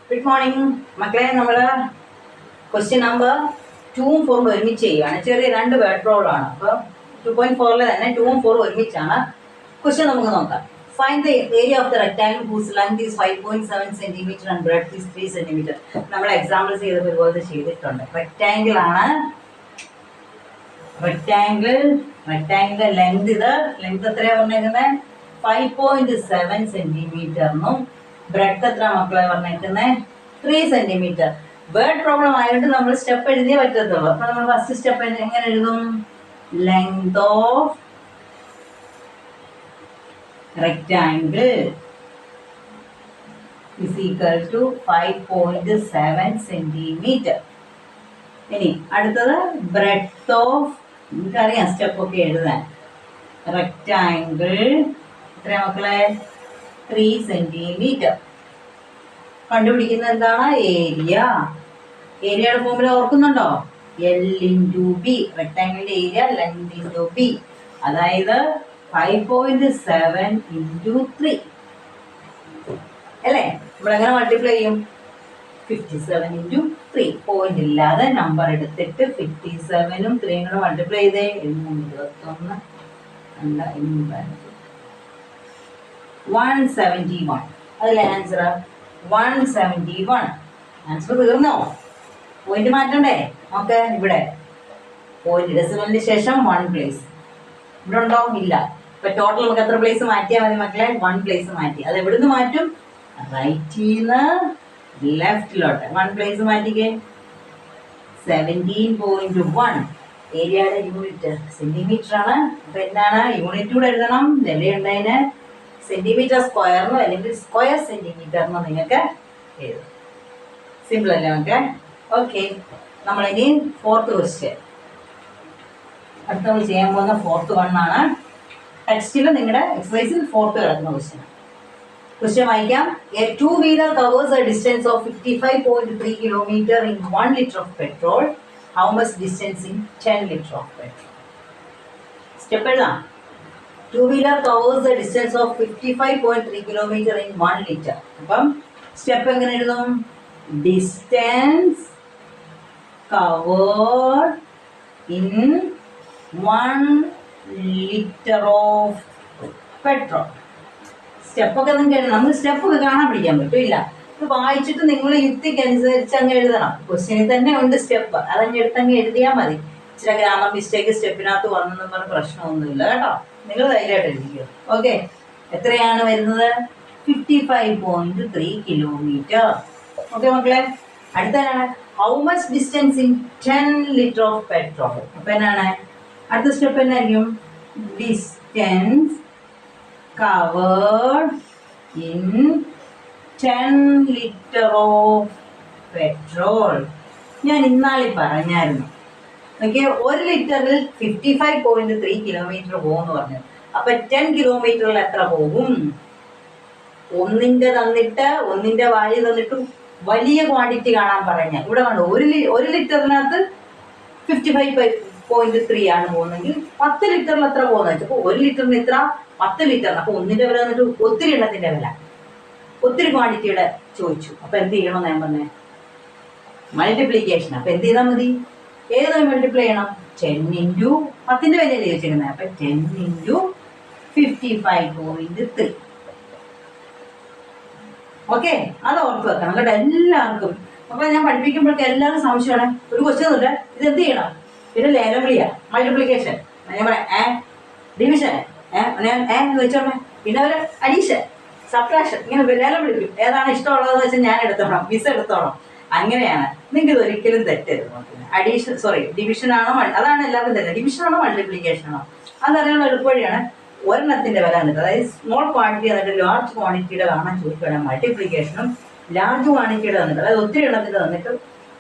Good morning മക്കളെ. നമ്മൾ question number 2ഉം 4ഉം ഒരുമിച്ച് ചെയ്യുകയാണ്. ചെറിയ രണ്ട് വേർഡ് പ്രോബ്ലം ആണ്. അപ്പോൾ 2.4 തന്നെ 2ഉം 4ഉം ഒരുമിച്ചാണ്. ക്വസ്റ്റ്യൻ നമുക്ക് നോക്കാം. Find the area of the rectangle whose length is 5.7 centimetre and breadth is 3 centimetre. നമ്മൾ എക്സാമ്പിൾസ് ചെയ്തപ്പോൾ ഇതുപോലെ ചെയ്തിട്ടുണ്ട്. റെക്ടാങ്കിൾ ആണ്. റെക്ടാങ്കിളിന്റെ ലെങ്ത് ലെങ്ത് എത്രയാണ് പറഞ്ഞേക്കുന്നത്? 5.7 സെന്റിമീറ്ററിനും ബ്രെഡ്ത്ത് എത്ര മക്കളെ പറഞ്ഞേക്കുന്നത്? 3 സെന്റിമീറ്റർ. വേർഡ് പ്രോബ്ലം ആയതുകൊണ്ട് നമ്മൾ സ്റ്റെപ്പ് എഴുതിയേ പറ്റത്തുള്ളൂ. അപ്പൊ നമ്മൾ ഫസ്റ്റ് സ്റ്റെപ്പ് എങ്ങനെ എഴുതും? Length of rectangle is equal to 5.7 centimetre. ഇനി അടുത്തത് ബ്രെഡ്ത്ത് ഓഫ്, നമുക്കറിയാം സ്റ്റെപ്പ് ഒക്കെ എഴുതാൻ. റെക്ടാങ്കിൾ എത്ര മക്കളെ? 3 സെന്റിമീറ്റർ. കണ്ടുപിടിക്കുന്നത് എന്താണ്? ഏരിയ. ഏരിയയുടെ ഫോർമുല ഓർക്കുന്നുണ്ടോ? L/B. റെക്ടാങ്കിളിന്റെ ഏരിയ ലെങ്ത് ഇൻറ്റു ബി. അതായത് 5.7 ഇൻറ്റു 3 അല്ലേ? നമ്മളെങ്ങനെ മൾട്ടിപ്ലൈ ചെയ്യും? 57 ഇൻറ്റു 3. പോയിന്റ് ഇല്ലാതെ നമ്പർ എടുത്തിട്ട് 57ഉം 3ഉം കൂടെ മൾട്ടിപ്ലൈ ചെയ്തേ. 21 171. അതിലെ ആൻസർ 171. ആൻസർ തീർന്നോ? പോയിന്റ് മാറ്റണ്ടേ? നോക്ക് ഇവിടെ പോയിന്റ് ഡെസിമലിന് ശേഷം 1 പ്ലേസ്. ഇവിടെ ഉണ്ടോ? ഇല്ല. ഇപ്പൊ ടോട്ടൽ നമുക്ക് എത്ര പ്ലേസ് മാറ്റിയാൽ മതി മക്കളെ? 1 പ്ലേസ് മാറ്റി. അത് എവിടുന്ന് മാറ്റും? റൈറ്റിന്ന് ലെഫ്റ്റിലോട്ട് 1 പ്ലേസ് മാറ്റിക്കേ. 17.1. ഏരിയയുടെ യൂണിറ്റ് സെന്റിമീറ്റർ ആണ്. അപ്പൊ എന്താണ് യൂണിറ്റ് കൂടെ എഴുതണം. നിലയുണ്ടതിന് സെന്റിമീറ്റർ സ്ക്വയറിനോ അല്ലെങ്കിൽ സ്ക്വയർ സെന്റിമീറ്ററിനോ നിങ്ങൾക്ക് എഴുതാം. സിമ്പിൾ അല്ലേ നമുക്ക്? ഓക്കെ, നമ്മളിനി 4th ക്വസ്റ്റ്യൻ അടുത്ത നമ്മൾ ചെയ്യാൻ പോകുന്ന 4th 1 ആണ്. ടെക്സ്റ്റിൽ നിങ്ങളുടെ എക്സസൈസിൽ 4th കിടക്കുന്ന ക്വസ്റ്റ്യൻ. ക്വസ്റ്റ്യൻ വായിക്കാം. A 2-wheeler covers a distance of 55.3 kilometer in 1 liter of petrol. How much distance in 10 liter of petrol? Step എഴുതാം. 2-wheeler covers the distance of 55.3 kilometer in 1 liter. അപ്പം step എങ്ങനെ എഴുതും? Distance covered in 1 liter of petrol. സ്റ്റെപ്പൊക്കെ നിങ്ങൾക്ക് എഴുതണം. നമുക്ക് സ്റ്റെപ്പൊക്കെ കാണാൻ പിടിക്കാൻ പറ്റില്ല. ഇത് വായിച്ചിട്ട് നിങ്ങൾ യുക്തിക്ക് അനുസരിച്ച് അങ്ങ് എഴുതണം. ക്വസ്റ്റ്യനിൽ തന്നെ ഉണ്ട് സ്റ്റെപ്പ്. അതങ്ങ് എടുത്തങ്ങ് എഴുതിയാൽ മതി. ചില ഗ്രാമർ മിസ്റ്റേക്ക് സ്റ്റെപ്പിനകത്ത് വന്നെന്നും പറഞ്ഞ പ്രശ്നമൊന്നുമില്ല കേട്ടോ. നിങ്ങൾ ധൈര്യമായിട്ട് എഴുതിക്കോ. ഓക്കെ, എത്രയാണ് വരുന്നത്? 55.3 കിലോമീറ്റർ. ഓക്കെ മക്കളെ, അടുത്തതാണ് how much distance in 10 litre of petrol. അപ്പൊ എന്നാണ് അടുത്ത സ്റ്റെപ്പ്? എന്നായിരിക്കും? Distance covered in 10 liter of petrol. ഞാൻ ഇന്നാളി പറഞ്ഞായിരുന്നു. ഓക്കെ, 1 ലിറ്ററിൽ 55.3 കിലോമീറ്റർ പോകുമെന്ന് പറഞ്ഞു. അപ്പൊ 10 കിലോമീറ്ററിൽ എത്ര പോകും? ഒന്നിന്റെ തന്നിട്ട് ഒന്നിന്റെ വാല്യൂ തന്നിട്ട് വലിയ ക്വാണ്ടിറ്റി കാണാൻ പറഞ്ഞാൽ ഇവിടെ കണ്ടു. 1 ലിറ്ററിനകത്ത് 55.3 ആണ് പോകുന്നെങ്കിൽ 10 ലിറ്ററിൽ എത്ര പോകുന്നത്? അപ്പോൾ 1 ലിറ്ററിന് ഇത്ര, 10 ലിറ്ററിന്. അപ്പൊ ഒന്നിന്റെ വില തന്നിട്ട് ഒത്തിരി എണ്ണത്തിന്റെ വില, ഒത്തിരി ക്വാണ്ടിറ്റിയുടെ ചോദിച്ചു. അപ്പൊ എന്ത് ചെയ്യണമെന്ന് ഞാൻ പറഞ്ഞേ? മൾട്ടിപ്ലിക്കേഷൻ. അപ്പൊ എന്ത് ചെയ്താൽ മതി? ഏത് മൾട്ടിപ്ലൈ ചെയ്യണം? 10 ഇൻറ്റു 10ന്റെ വില ചോദിച്ചിരുന്നത്. അപ്പൊ 10 ഇൻറ്റു 55.3. ഓക്കെ, അത് ഓർത്ത് വെക്കണം കേട്ടോ എല്ലാവർക്കും. അപ്പൊ ഞാൻ പഠിപ്പിക്കുമ്പോഴേക്ക് എല്ലാവരും സംശയമാണ്. ഒരു ക്വസ്റ്റ്യൻ ഉണ്ട്, ഇത് എന്ത് ചെയ്യണം? പിന്നെ ലേലം വിളിയ മൾട്ടിപ്ലിക്കേഷൻ, ഞാൻ പറയാം ഡിവിഷൻ എന്ന് വെച്ചോണ്ടേ. പിന്നെ ഒരു അഡീഷൻ, സബ്ട്രാക്ഷൻ, ഇങ്ങനെ ലേലം വിളിക്കും. ഏതാണ് ഇഷ്ടമുള്ളതെന്ന് വെച്ചാൽ ഞാൻ എടുത്തോണം, മിസ് എടുത്തോണം. അങ്ങനെയാണ്. നിങ്ങൾക്ക് ഇത് ഒരിക്കലും തെറ്റരുത്. അഡീഷൻ ഡിവിഷൻ ആണോ? അതാണ് എല്ലാവർക്കും തന്നെ. ഡിവിഷൻ ആണോ മൾട്ടിപ്ലിക്കേഷൻ ആണോ അതറിയാനുള്ള എളുപ്പവഴിയാണ്. ഒരെണ്ണത്തിന്റെ വില എന്നിട്ട്, അതായത് സ്മോൾ ക്വാണ്ടിറ്റി എന്നിട്ട് ലാർജ് ക്വാണ്ടിറ്റിയുടെ കാണാൻ ചോദിക്കുകയാണെങ്കിൽ മൾട്ടിപ്ലിക്കേഷനും, ലാർജ് ക്വാണ്ടിറ്റിയുടെ തന്നിട്ട് അതായത് ഒത്തിരി എണ്ണത്തിന്റെ തന്നിട്ട്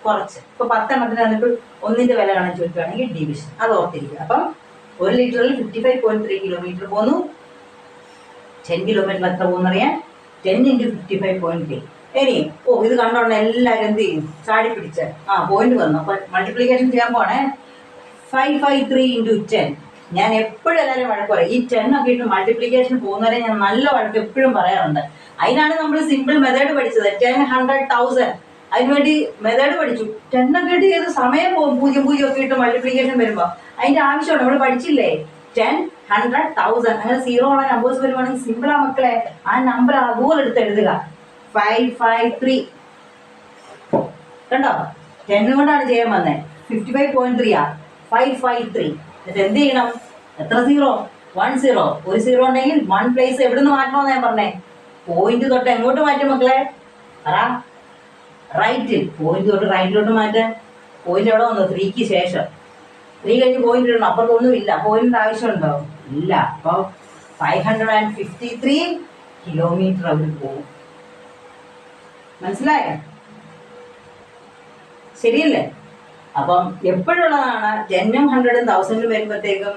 കുറച്ച്, ഇപ്പൊ 10 എണ്ണത്തിന് തന്നിട്ട് ഒന്നിന്റെ വില കാണാൻ ചോദിക്കുകയാണെങ്കിൽ ഡിവിഷൻ. അത് ഓർത്തിരിക്കുക. അപ്പം 1 ലിറ്ററിൽ 55.3 കിലോമീറ്റർ പോകുന്നു. 10 കിലോമീറ്റർ എത്ര പോകുന്നറിയാൻ? 10 ഇൻറ്റു 55.3. ഇനി ഇത് കണ്ടോണ്ട് എല്ലാവരും എന്ത് ചെയ്യും? ചാടി പിടിച്ച് പോയിന്റ് വന്നു. അപ്പൊ മൾട്ടിപ്ലിക്കേഷൻ ചെയ്യാൻ പോണേ. 553 ഇൻറ്റു 10 ഞാൻ എപ്പോഴും എല്ലാവരും വഴക്ക് പറയും. ഈ 10 ഒക്കെ ഇട്ട് മൾട്ടിപ്ലിക്കേഷൻ പോകുന്നവരെ ഞാൻ നല്ല വഴക്ക് എപ്പോഴും പറയാറുണ്ട്. അതിനാണ് നമ്മൾ സിമ്പിൾ മെത്തേഡ് പഠിച്ചത്. 10, 100, 1000 അതിനുവേണ്ടി മെത്തേഡ് പഠിച്ചു. 10 ഒക്കെ ഇട്ട് ചെയ്ത് സമയം പോകും. 0, 0 ഒക്കെ ഇട്ട് മൾട്ടിപ്ലിക്കേഷൻ വരുമ്പോൾ അതിന്റെ ആവശ്യമാണ്. നമ്മൾ പഠിച്ചില്ലേ 10, 100, 1000 അങ്ങനെ 0 ഉള്ള നമ്പേഴ്സ് വരുവാണെങ്കിൽ സിമ്പിളാ മക്കളെ. ആ നമ്പർ അതുപോലെ എടുത്ത് എഴുതുക. 553 കണ്ടോ? 10 കൊണ്ടാണ് ചെയ്യാൻ വന്നത്. 55.3 553. എന്നിട്ട് എന്ത് ചെയ്യണം? എത്ര 0? 1 0. ഒരു 0 ഉണ്ടെങ്കിൽ 1 പ്ലേസ് എവിടെ നിന്ന് മാറ്റണമെന്ന് ഞാൻ പറഞ്ഞേ. പോയിന്റ് തൊട്ട് എങ്ങോട്ട് മാറ്റും മക്കളെ? റൈറ്റിൽ. പോയിന്റ് തൊട്ട് റൈറ്റിലോട്ട് മാറ്റാൻ. പോയിന്റ് എവിടെ വന്നു? 3ക്ക് ശേഷം. 3 കഴിഞ്ഞ് പോയിന്റ് ഇടണം. അപ്പുറത്തൊന്നും ഇല്ല. പോയിന്റിന്റെ ആവശ്യമുണ്ടോ? ഇല്ല. അപ്പോൾ 553 കിലോമീറ്റർ അവർ പോകും. മനസ്സിലായോ? ശരിയല്ലേ? അപ്പം എപ്പോഴുള്ളതാണ് 10ഉം 100ഉം 1000ഉം വരുമ്പോഴത്തേക്കും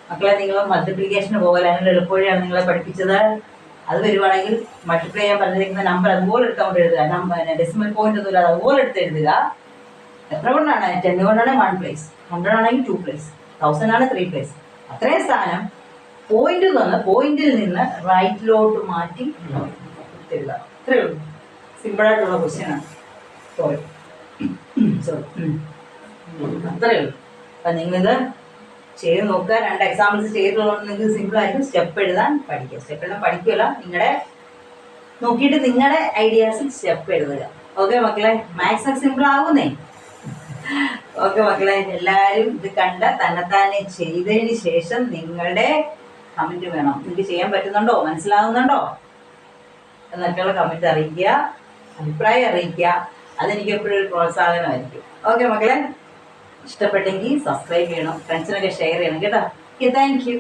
മക്കളെ നിങ്ങൾ മൾട്ടിപ്ലിക്കേഷന് പോകല. അതിനുള്ള എളുപ്പവഴിയാണ് നിങ്ങളെ പഠിപ്പിച്ചത്. അത് വരുവാണെങ്കിൽ മൾട്ടിപ്ലൈ ചെയ്യാൻ പറഞ്ഞിരിക്കുന്ന നമ്പർ അതുപോലെ എടുത്തുകൊണ്ട് എഴുതുക. ഡെസിമൽ പോയിന്റ് ഒന്നും ഇല്ലാതെ അതുപോലെ എടുത്ത് എഴുതുക. എത്ര കൊണ്ടാണ്? 10 കൊണ്ടാണ് 1 പ്ലേസ്, 100 ആണെങ്കിൽ 2 പ്ലേസ്, 1000 ആണ് 3 പ്ലേസ്. അത്രയും സ്ഥാനം പോയിന്റിൽ നിന്ന് റൈറ്റിലോട്ട് മാറ്റി എഴുതുക. അത്രയേ ഉള്ളൂ. സിമ്പിളായിട്ടുള്ള ക്വസ്റ്റ്യനാണ്. സോറി അത്രയേ ഉള്ളൂ. അപ്പം നിങ്ങളിത് ചെയ്ത് നോക്കുക. 2 എക്സാമ്പിൾസ് ചെയ്തിട്ടുള്ളത് നിങ്ങൾക്ക് സിമ്പിളായിട്ട് സ്റ്റെപ്പ് എഴുതാൻ പഠിക്കുക. സ്റ്റെപ്പ് എഴുതാൻ പഠിക്കുകയല്ല, നോക്കിയിട്ട് നിങ്ങളുടെ ഐഡിയാസിൽ സ്റ്റെപ്പ് എഴുതുക. ഓക്കെ മക്കളെ? മാത്സ് ഒക്കെ സിമ്പിൾ ആവുന്നേ. ഓക്കെ മക്കളെ, എല്ലാവരും ഇത് കണ്ട തന്നെത്താനെ ചെയ്തതിന് ശേഷം നിങ്ങളുടെ കമൻറ്റ് വേണം. നിങ്ങൾക്ക് ചെയ്യാൻ പറ്റുന്നുണ്ടോ, മനസ്സിലാകുന്നുണ്ടോ എന്നൊക്കെയുള്ള കമൻറ്റ് അറിയിക്കുക, അഭിപ്രായം അറിയിക്കുക. അതെനിക്ക് എപ്പോഴും ഒരു പ്രോത്സാഹനമായിരിക്കും. ഓക്കെ മക്കളെ, ഇഷ്ടപ്പെട്ടെങ്കിൽ സബ്സ്ക്രൈബ് ചെയ്യണം, ഫ്രണ്ട്സിനൊക്കെ ഷെയർ ചെയ്യണം കേട്ടോ. Okay, thank you.